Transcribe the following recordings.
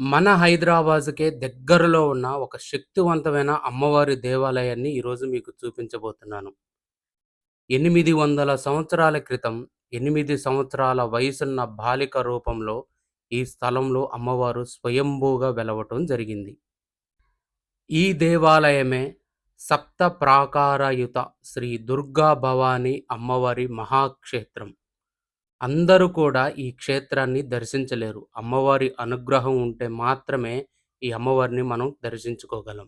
మన హైదరాబాద్‌కే దగ్గరలో ఉన్న ఒక శక్తివంతమైన అమ్మవారి దేవాలయాన్ని ఈరోజు మీకు చూపించబోతున్నాను. 800 సంవత్సరాల క్రితం 8 సంవత్సరాల వయసున్న బాలిక రూపంలో ఈ స్థలంలో అమ్మవారు స్వయంభూగా వెలవటం జరిగింది. ఈ దేవాలయమే సప్త ప్రాకారయుత శ్రీ దుర్గా భవాని అమ్మవారి మహాక్షేత్రం. అందరూ కూడా ఈ క్షేత్రాన్ని దర్శించలేరు. అమ్మవారి అనుగ్రహం ఉంటే మాత్రమే ఈ అమ్మవారిని మనం దర్శించుకోగలం.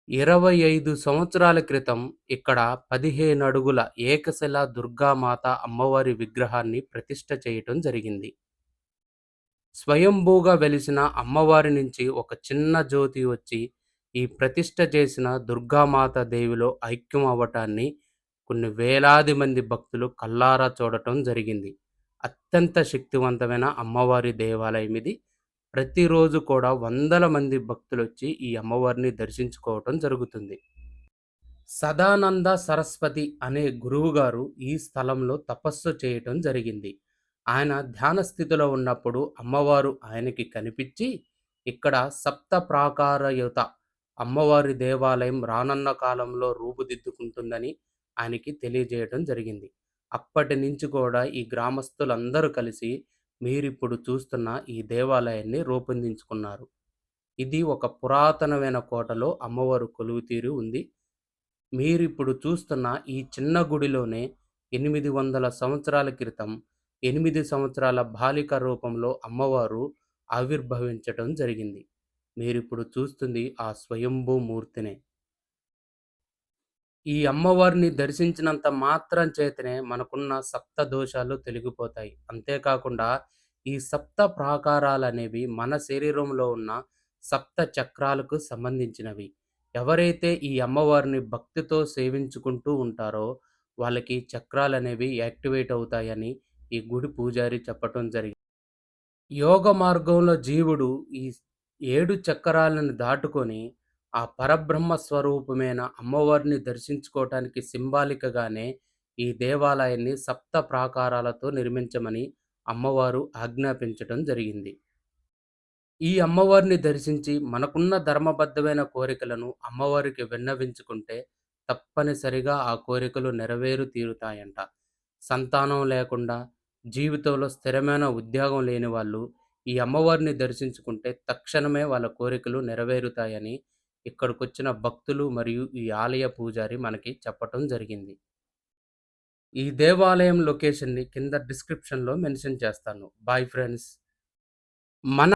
25 సంవత్సరాల క్రితం ఇక్కడ 15 అడుగుల ఏకశిలా దుర్గామాత అమ్మవారి విగ్రహాన్ని ప్రతిష్ఠ చేయటం జరిగింది. స్వయంభూగా వెలిసిన అమ్మవారి నుంచి ఒక చిన్న జ్యోతి వచ్చి ఈ ప్రతిష్ఠ చేసిన దుర్గామాత దేవిలో ఐక్యం అవ్వటాన్ని కొన్ని వేలాది మంది భక్తులు కల్లారా చూడటం జరిగింది. అత్యంత శక్తివంతమైన అమ్మవారి దేవాలయం ఇది. ప్రతిరోజు కూడా వందల మంది భక్తులొచ్చి ఈ అమ్మవారిని దర్శించుకోవటం జరుగుతుంది. సదానంద సరస్వతి అనే గురువుగారు ఈ స్థలంలో తపస్సు చేయటం జరిగింది. ఆయన ధ్యాన స్థితిలో ఉన్నప్పుడు అమ్మవారు ఆయనకి కనిపించి, ఇక్కడ సప్త ప్రాకారయుత అమ్మవారి దేవాలయం రానున్న కాలంలో రూపుదిద్దుకుంటుందని ఆయనకి తెలియజేయటం జరిగింది. అప్పటి నుంచి కూడా ఈ గ్రామస్తులందరూ కలిసి మీరిప్పుడు చూస్తున్న ఈ దేవాలయాన్ని రూపొందించుకున్నారు. ఇది ఒక పురాతనమైన కోటలో అమ్మవారు కొలువుతీరి ఉంది. మీరిప్పుడు చూస్తున్న ఈ చిన్న గుడిలోనే 800 సంవత్సరాల క్రితం 8 సంవత్సరాల బాలిక రూపంలో అమ్మవారు ఆవిర్భవించటం జరిగింది. మీరిప్పుడు చూస్తుంది ఆ స్వయంభూ మూర్తినే. ఈ అమ్మవారిని దర్శించినంత మాత్రం చేతనే మనకున్న సప్త దోషాలు తొలగిపోతాయి. అంతేకాకుండా ఈ సప్త ప్రాకారాలనేవి మన శరీరంలో ఉన్న సప్త చక్రాలకు సంబంధించినవి. ఎవరైతే ఈ అమ్మవారిని భక్తితో సేవించుకుంటూ ఉంటారో వాళ్ళకి చక్రాలనేవి యాక్టివేట్ అవుతాయని ఈ గుడి పూజారి చెప్పటం జరిగింది. యోగ మార్గంలో జీవుడు ఈ 7 చక్రాలను దాటుకొని ఆ పరబ్రహ్మ స్వరూపమైన అమ్మవారిని దర్శించుకోవటానికి సింబాలికగానే ఈ దేవాలయాన్ని సప్త ప్రాకారాలతో నిర్మించమని అమ్మవారు ఆజ్ఞాపించటం జరిగింది. ఈ అమ్మవారిని దర్శించి మనకున్న ధర్మబద్ధమైన కోరికలను అమ్మవారికి విన్నవించుకుంటే తప్పనిసరిగా ఆ కోరికలు నెరవేరు తీరుతాయంట. సంతానం లేకుండా, జీవితంలో స్థిరమైన ఉద్యోగం లేని వాళ్ళు ఈ అమ్మవారిని దర్శించుకుంటే తక్షణమే వాళ్ళ కోరికలు నెరవేరుతాయని ఇక్కడికొచ్చిన భక్తులు మరియు ఈ ఆలయ పూజారి మనకి చెప్పటం జరిగింది. ఈ దేవాలయం లొకేషన్‌ని కింద డిస్క్రిప్షన్‌లో మెన్షన్ చేస్తాను. Bye friends. మన